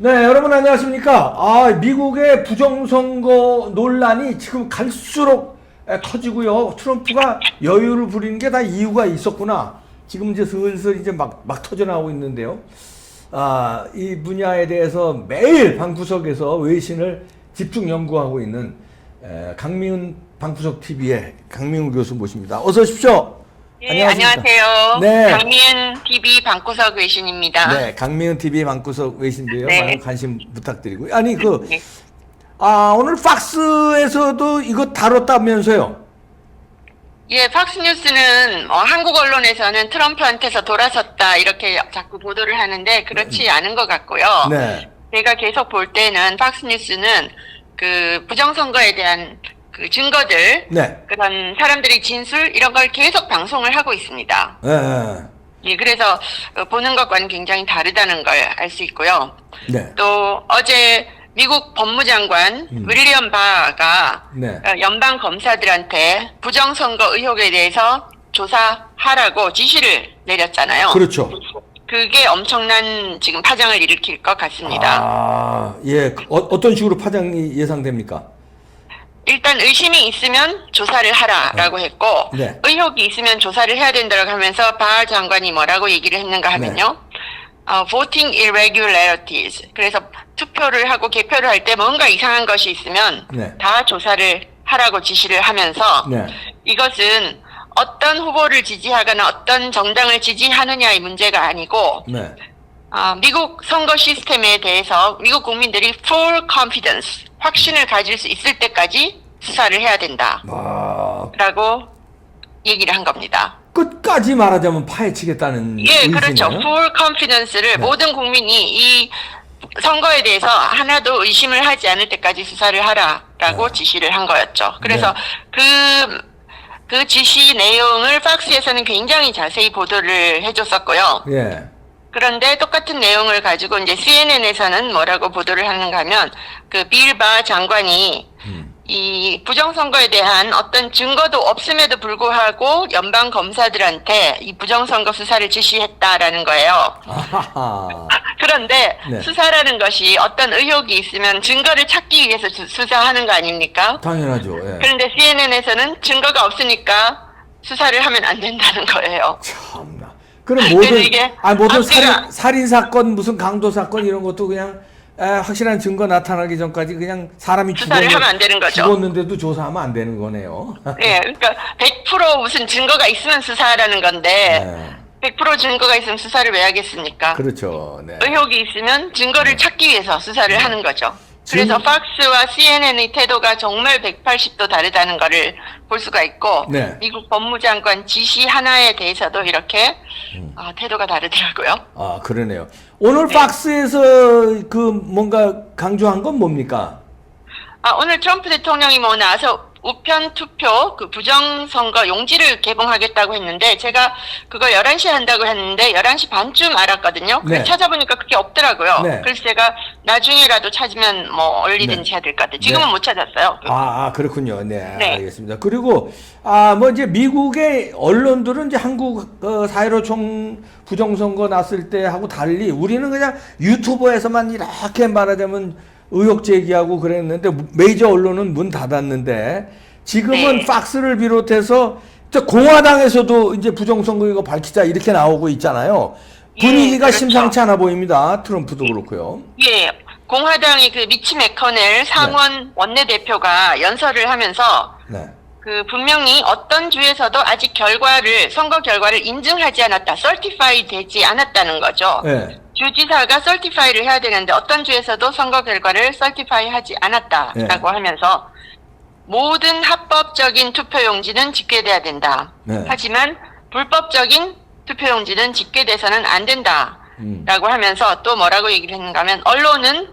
네, 여러분 안녕하십니까? 미국의 부정선거 논란이 지금 갈수록 터지고요. 트럼프가 여유를 부리는 게 다 이유가 있었구나. 지금 이제 슬슬 이제 막 터져 나오고 있는데요. 이 분야에 대해서 매일 방구석에서 외신을 집중 연구하고 있는 강미은 방구석 TV의 강미은 교수 모십니다. 어서 오십시오. 네, 안녕하세요. 네. 강미은 TV 방구석 외신입니다. 네, 강미은 TV 방구석 외신인데요. 네. 많은 관심 부탁드리고요. 아니 네. 오늘 팍스에서도 이거 다뤘다면서요? 예, 팍스뉴스는 한국 언론에서는 트럼프한테서 돌아섰다 이렇게 자꾸 보도를 하는데 그렇지 않은 것 같고요. 네. 제가 계속 볼 때는 팍스뉴스는 그 부정선거에 대한 그 증거들, 네. 그런 사람들의 진술 이런 걸 계속 방송을 하고 있습니다. 네. 예, 그래서 보는 것과는 굉장히 다르다는 걸 알 수 있고요. 네. 또 어제 미국 법무장관 윌리엄 바가 네. 연방 검사들한테 부정선거 의혹에 대해서 조사하라고 지시를 내렸잖아요. 그렇죠. 그게 엄청난 지금 파장을 일으킬 것 같습니다. 예. 어떤 식으로 파장이 예상됩니까? 일단 의심이 있으면 조사를 하라라고 했고 네. 의혹이 있으면 조사를 해야 된다고 하면서 바 장관이 뭐라고 얘기를 했는가 하면요. voting irregularities. 그래서 투표를 하고 개표를 할 때 뭔가 이상한 것이 있으면 네. 다 조사를 하라고 지시를 하면서 네. 이것은 어떤 후보를 지지하거나 어떤 정당을 지지하느냐의 문제가 아니고 네. 미국 선거 시스템에 대해서 미국 국민들이 full confidence, 확신을 가질 수 있을 때까지 수사를 해야 된다. 라고 얘기를 한 겁니다. 끝까지 말하자면 파헤치겠다는 예, 의지네요. 그렇죠. full confidence를 모든 국민이 이 선거에 대해서 하나도 의심을 하지 않을 때까지 수사를 하라라고 지시를 한 거였죠. 그래서 그 지시 내용을 팍스에서는 굉장히 자세히 보도를 해줬었고요. 예. 그런데 똑같은 내용을 가지고 이제 CNN에서는 뭐라고 보도를 하는가 하면 그 빌바 장관이 이 부정선거에 대한 어떤 증거도 없음에도 불구하고 연방 검사들한테 이 부정선거 수사를 지시했다라는 거예요. 아하하. 그런데 네. 수사라는 것이 어떤 의혹이 있으면 증거를 찾기 위해서 수사하는 거 아닙니까? 당연하죠. 예. 그런데 CNN에서는 증거가 없으니까 수사를 하면 안 된다는 거예요. 참나. 그럼 모든 이게 모든 앞뒤가- 살인 사건 무슨 강도 사건 이런 것도 그냥 확실한 증거 나타나기 전까지 그냥 사람이 수사를 하면 안 되는 거죠. 죽었는데도 조사하면 안 되는 거네요. 예, 그러니까 100% 무슨 증거가 있으면 수사하라는 건데 100% 증거가 있으면 수사를 왜 하겠습니까? 그렇죠. 네. 의혹이 있으면 증거를 찾기 위해서 수사를 하는 거죠. 그래서 지금- 팍스와 CNN의 태도가 정말 180도 다르다는 것을 볼 수가 있고 네. 미국 법무장관 지시 하나에 대해서도 이렇게 태도가 다르더라고요. 그러네요. 오늘 네. 팍스에서 그 뭔가 강조한 건 뭡니까? 오늘 트럼프 대통령이 나와서 우편 투표 그 부정선거 용지를 개봉하겠다고 했는데 제가 그거 11시에 한다고 했는데 11시 반쯤 알았거든요. 그래서 네. 찾아보니까 그게 없더라고요. 네. 그래서 제가 나중에라도 찾으면 얼리든지 해야 될 것 같아요. 지금은 네. 못 찾았어요. 그렇군요. 네, 네. 알겠습니다. 그리고 이제 미국의 언론들은 이제 한국 4.15총 부정선거 났을 때 하고 달리 우리는 그냥 유튜버에서만 이렇게 말하자면 의혹 제기하고 그랬는데 메이저 언론은 문 닫았는데 지금은 네. 팍스를 비롯해서 공화당에서도 이제 부정선거 이거 밝히자 이렇게 나오고 있잖아요. 분위기가 그렇죠. 심상치 않아 보입니다. 트럼프도 그렇고요. 예, 공화당의 그 미치 맥커넬 상원 원내대표가 연설을 하면서 네. 그 분명히 어떤 주에서도 아직 선거 결과를 인증하지 않았다, certify 되지 않았다는 거죠. 네. 주지사가 certify를 해야 되는데 어떤 주에서도 선거 결과를 certify 하지 않았다라고 하면서 모든 합법적인 투표용지는 집계돼야 된다. 네. 하지만 불법적인 투표용지는 집계돼서는 안 된다라고 하면서 또 뭐라고 얘기를 했는가 하면 언론은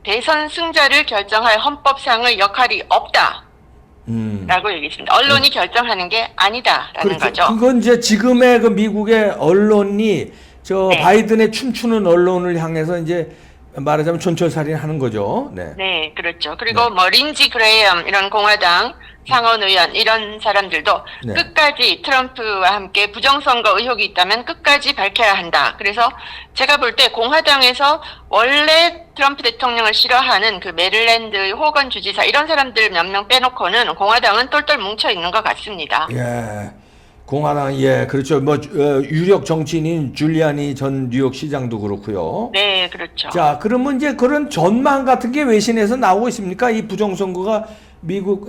대선 승자를 결정할 헌법상의 역할이 없다. 라고 얘기했습니다. 언론이 결정하는 게 아니다라는 거죠. 그건 이제 지금의 그 미국의 언론이 네. 바이든의 춤추는 언론을 향해서 이제 말하자면 촌철살인 하는 거죠. 네. 네, 그렇죠. 그리고 뭐 린지 그레이엄 이런 공화당 상원 의원 이런 사람들도 네. 끝까지 트럼프와 함께 부정선거 의혹이 있다면 끝까지 밝혀야 한다. 그래서 제가 볼 때 공화당에서 원래 트럼프 대통령을 싫어하는 그 메릴랜드의 호건 주지사 이런 사람들 몇 명 빼놓고는 공화당은 똘똘 뭉쳐 있는 것 같습니다. 예. 공화당, 예, 그렇죠. 뭐, 유력 정치인인 줄리아니 전 뉴욕 시장도 그렇고요. 네, 그렇죠. 자, 그러면 이제 그런 전망 같은 게 외신에서 나오고 있습니까? 이 부정선거가 미국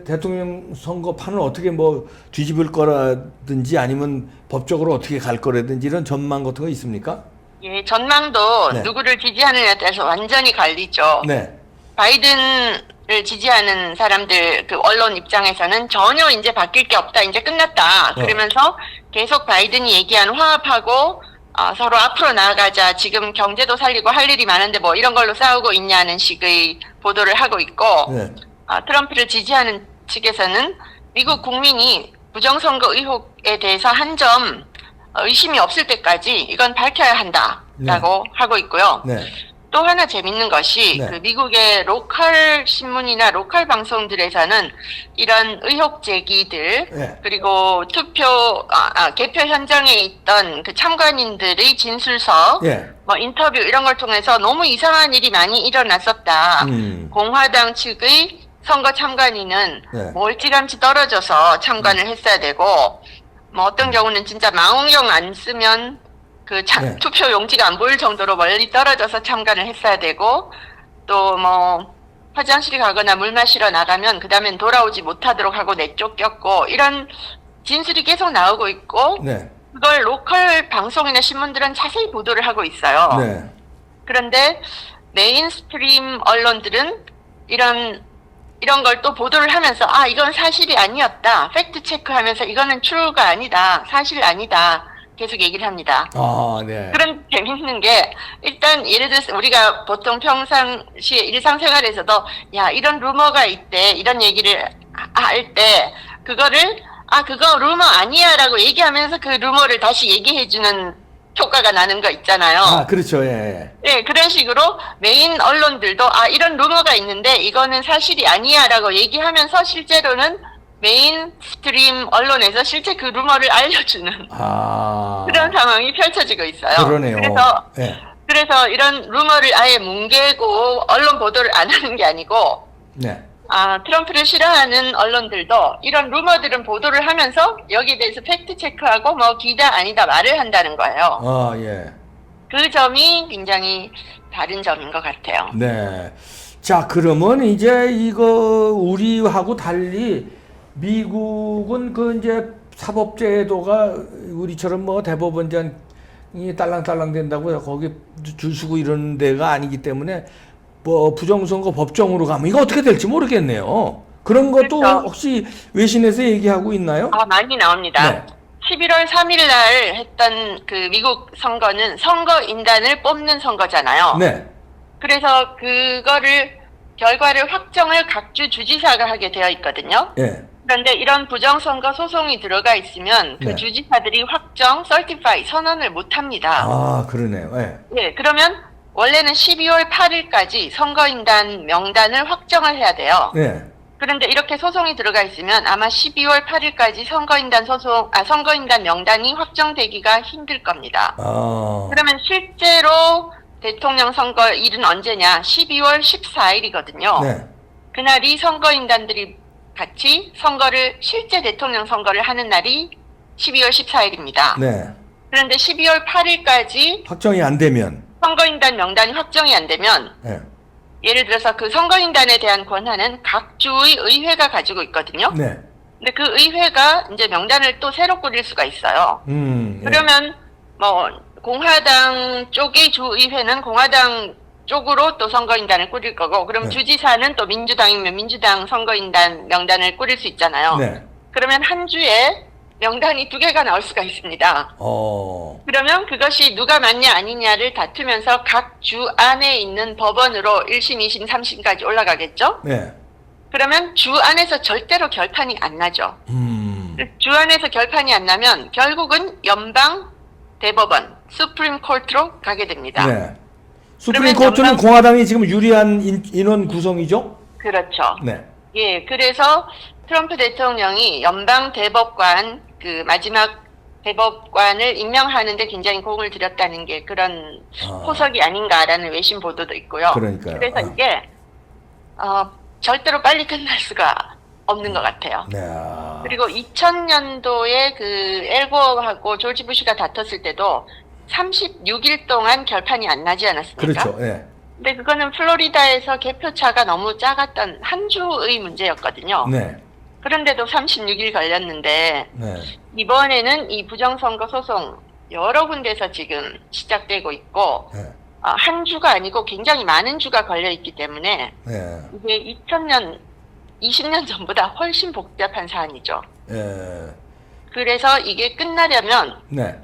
대통령 선거판을 어떻게 뭐 뒤집을 거라든지 아니면 법적으로 어떻게 갈 거라든지 이런 전망 같은 거 있습니까? 예, 전망도 네. 누구를 지지하느냐에 따라서 완전히 갈리죠. 네. 바이든을 지지하는 사람들, 그 언론 입장에서는 전혀 이제 바뀔 게 없다, 이제 끝났다. 그러면서 계속 바이든이 얘기한 화합하고 서로 앞으로 나아가자. 지금 경제도 살리고 할 일이 많은데 뭐 이런 걸로 싸우고 있냐는 식의 보도를 하고 있고, 네. 트럼프를 지지하는 측에서는 미국 국민이 부정선거 의혹에 대해서 한 점 의심이 없을 때까지 이건 밝혀야 한다라고 하고 있고요. 네. 또 하나 재밌는 것이 네. 그 미국의 로컬 신문이나 로컬 방송들에서는 이런 의혹 제기들 네. 그리고 개표 현장에 있던 그 참관인들의 진술서, 예. 뭐 인터뷰 이런 걸 통해서 너무 이상한 일이 많이 일어났었다. 공화당 측의 선거 참관인은 네. 멀찌감치 떨어져서 참관을 했어야 되고, 뭐 어떤 경우는 진짜 망원경 안 쓰면 그 네. 투표 용지가 안 보일 정도로 멀리 떨어져서 참관을 했어야 되고, 또 뭐 화장실 가거나 물 마시러 나가면 그 다음엔 돌아오지 못하도록 하고 내쫓겼고, 이런 진술이 계속 나오고 있고, 네. 그걸 로컬 방송이나 신문들은 자세히 보도를 하고 있어요. 네. 그런데 메인스트림 언론들은 이런 걸 또 보도를 하면서 이건 사실이 아니었다. 팩트 체크하면서 이거는 true가 아니다. 사실 아니다. 계속 얘기를 합니다. 네. 그런 재밌는 게 일단 예를 들어서 우리가 보통 평상시에 일상생활에서도 야 이런 루머가 있대 이런 얘기를 할 때 그거를 그거 루머 아니야라고 얘기하면서 그 루머를 다시 얘기해주는 효과가 나는 거 있잖아요. 그렇죠. 예. 네, 그런 식으로 메인 언론들도 이런 루머가 있는데 이거는 사실이 아니야라고 얘기하면서 실제로는 메인 스트림 언론에서 실제 그 루머를 알려주는 그런 상황이 펼쳐지고 있어요. 그러네요. 그래서 이런 루머를 아예 뭉개고 언론 보도를 안 하는 게 아니고, 네. 트럼프를 싫어하는 언론들도 이런 루머들은 보도를 하면서 여기에 대해서 팩트 체크하고 뭐 기다 아니다 말을 한다는 거예요. 예. 그 점이 굉장히 다른 점인 것 같아요. 네. 자, 그러면 이제 이거 우리하고 달리 미국은 그 이제 사법제도가 우리처럼 뭐 대법원장이 딸랑딸랑 된다고 거기 줄 서고 이런 데가 아니기 때문에 뭐 부정선거 법정으로 가면 이거 어떻게 될지 모르겠네요. 그런 것도 그렇죠. 혹시 외신에서 얘기하고 있나요? 많이 나옵니다. 네. 11월 3일 날 했던 그 미국 선거는 선거인단을 뽑는 선거잖아요. 네. 그래서 결과를 확정을 각 주 주지사가 하게 되어 있거든요. 예. 그런데 이런 부정선거 소송이 들어가 있으면 그 네. 주지사들이 확정, certify, 선언을 못 합니다. 그러네요. 예. 네, 그러면 원래는 12월 8일까지 선거인단 명단을 확정을 해야 돼요. 네. 그런데 이렇게 소송이 들어가 있으면 아마 12월 8일까지 선거인단 명단이 확정되기가 힘들 겁니다. 그러면 실제로 대통령 선거일은 언제냐? 12월 14일이거든요. 네. 그날이 선거인단들이 같이 실제 대통령 선거를 하는 날이 12월 14일입니다. 네. 그런데 12월 8일까지 확정이 안 되면 선거인단 명단이 확정이 안 되면 네. 예를 들어서 그 선거인단에 대한 권한은 각 주의 의회가 가지고 있거든요. 네. 근데 그 의회가 이제 명단을 또 새로 꾸릴 수가 있어요. 예. 그러면 뭐 공화당 쪽의 주의회는 공화당 쪽으로 또 선거인단을 꾸릴 거고, 그럼 네. 주지사는 또 민주당이면 민주당 선거인단 명단을 꾸릴 수 있잖아요. 네. 그러면 한 주에 명단이 2개가 나올 수가 있습니다. 그러면 그것이 누가 맞냐 아니냐를 다투면서 각 주 안에 있는 법원으로 1심, 2심, 3심까지 올라가겠죠? 네. 그러면 주 안에서 절대로 결판이 안 나죠. 주 안에서 결판이 안 나면 결국은 연방 대법원, 수프림 코트로 가게 됩니다. 네. 수프림 그러면 코트는 공화당이 지금 유리한 인원 구성이죠? 그렇죠. 네. 예, 그래서 트럼프 대통령이 연방 대법관 그 마지막 대법관을 임명하는데 굉장히 공을 들였다는 게 그런 포석이 아닌가라는 외신 보도도 있고요. 그러니까요. 그래서 이게 절대로 빨리 끝날 수가 없는 것 같아요. 네. 그리고 2000년도에 그 엘고하고 조지 부시가 다퉜을 때도 36일 동안 결판이 안 나지 않았습니까? 그렇죠. 네. 근데 그거는 플로리다에서 개표차가 너무 작았던 한 주의 문제였거든요. 네. 그런데도 36일 걸렸는데 네. 이번에는 이 부정선거 소송 여러 군데서 지금 시작되고 있고 네. 한 주가 아니고 굉장히 많은 주가 걸려 있기 때문에 네. 이게 2000년, 20년 전보다 훨씬 복잡한 사안이죠. 네. 그래서 이게 끝나려면 네.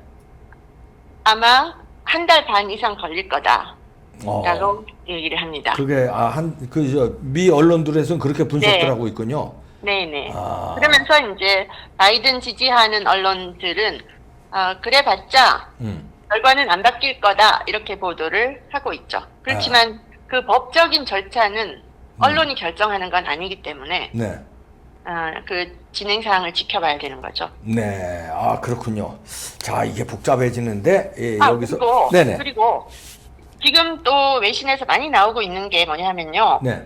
아마 한 달 반 이상 걸릴 거다라고 어. 얘기를 합니다. 그게 미 언론들에서는 그렇게 분석들 네. 하고 있군요. 네네. 아. 그러면서 이제 바이든 지지하는 언론들은 그래봤자 결과는 안 바뀔 거다 이렇게 보도를 하고 있죠. 그렇지만 그 법적인 절차는 언론이 결정하는 건 아니기 때문에 네. 그 진행 사항을 지켜봐야 되는 거죠. 네. 아, 그렇군요. 자, 이게 복잡해지는데 예, 여기서 그리고 지금 또 외신에서 많이 나오고 있는 게 뭐냐면요. 네.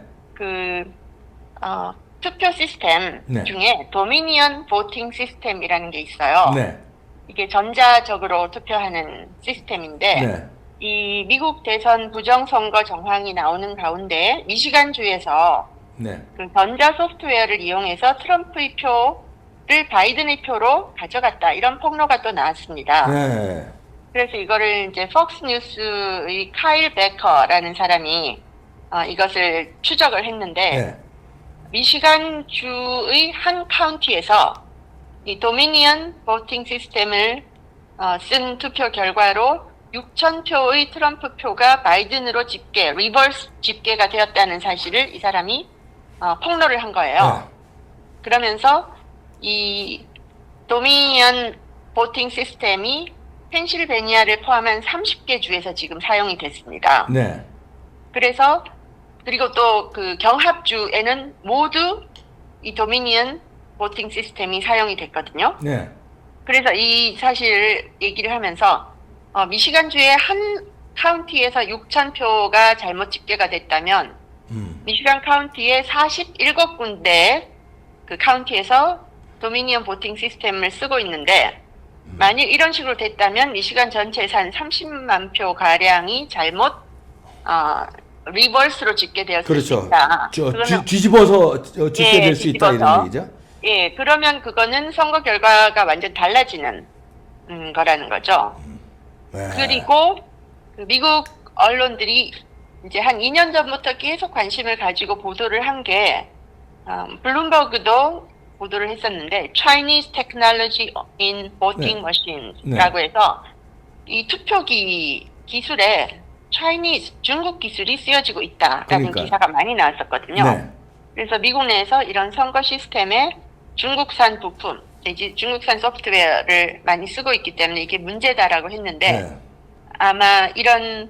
투표 시스템 네. 중에 도미니언 보팅 시스템이라는 게 있어요. 네. 이게 전자적으로 투표하는 시스템인데 네. 이 미국 대선 부정선거 정황이 나오는 가운데 미시간주에서 네. 그 전자 소프트웨어를 이용해서 트럼프의 표를 바이든의 표로 가져갔다 이런 폭로가 또 나왔습니다. 네. 그래서 이거를 이제 폭스뉴스의 카일 베커라는 사람이 이것을 추적을 했는데 네. 미시간주의 한 카운티에서 이 도미니언 보팅 시스템을 쓴 투표 결과로 6,000표의 트럼프 표가 바이든으로 리버스 집계가 되었다는 사실을 이 사람이 폭로를 한 거예요. 네. 그러면서 이 도미니언 보팅 시스템이 펜실베니아를 포함한 30개 주에서 지금 사용이 됐습니다. 네. 그리고 또 그 경합주에는 모두 이 도미니언 보팅 시스템이 사용이 됐거든요. 네. 그래서 이 사실을 얘기를 하면서 미시간주의 한 카운티에서 6,000표가 잘못 집계가 됐다면 미시간 카운티의 47군데 그 카운티에서 도미니언 보팅 시스템을 쓰고 있는데 만일 이런 식으로 됐다면 미시간 전체에서 한 30만 표 가량이 잘못 리버스로 집계되었을 수 그렇죠. 있다. 뒤집어서 집계될 수 있다 뒤집어서. 이런 얘기죠. 예, 그러면 그거는 선거 결과가 완전 달라지는 거라는 거죠. 네. 그리고 그 미국 언론들이 이제 한 2년 전부터 계속 관심을 가지고 보도를 한 게 블룸버그도 보도를 했었는데 Chinese Technology in Voting 네. Machines라고 해서 이 투표기 기술에 중국 기술이 쓰여지고 있다라는 그러니까요. 기사가 많이 나왔었거든요. 네. 그래서 미국 내에서 이런 선거 시스템에 중국산 부품, 이제 중국산 소프트웨어를 많이 쓰고 있기 때문에 이게 문제다라고 했는데 네. 아마 이런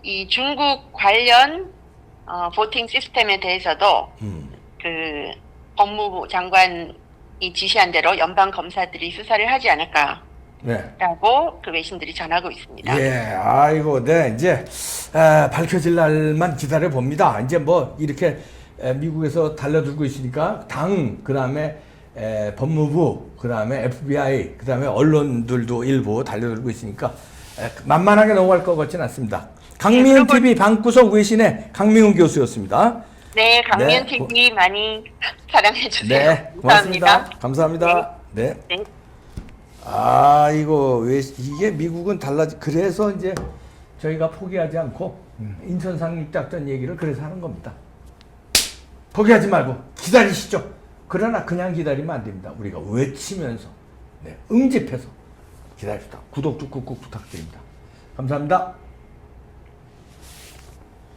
이 중국 관련 보팅 시스템에 대해서도 그 법무부 장관이 지시한 대로 연방 검사들이 수사를 하지 않을까라고 네. 그 외신들이 전하고 있습니다. 예, 아이고, 네, 이제 밝혀질 날만 기다려 봅니다. 이제 뭐 이렇게 미국에서 달려들고 있으니까 그다음에 법무부, 그다음에 FBI, 그다음에 언론들도 일부 달려들고 있으니까 만만하게 넘어갈 것 같지는 않습니다. 강미은 TV 방구석 외신의 강미은 교수였습니다. 네, 강미은 네, TV 많이 사랑해 주세요. 네, 고맙습니다. 감사합니다. 네. 네. 이거 왜 이게 미국은 그래서 이제 저희가 포기하지 않고 인천 상륙작전 얘기를 그래서 하는 겁니다. 포기하지 말고 기다리시죠. 그러나 그냥 기다리면 안 됩니다. 우리가 외치면서 응집해서 기다립시다. 구독도 꾹꾹 부탁드립니다. 감사합니다.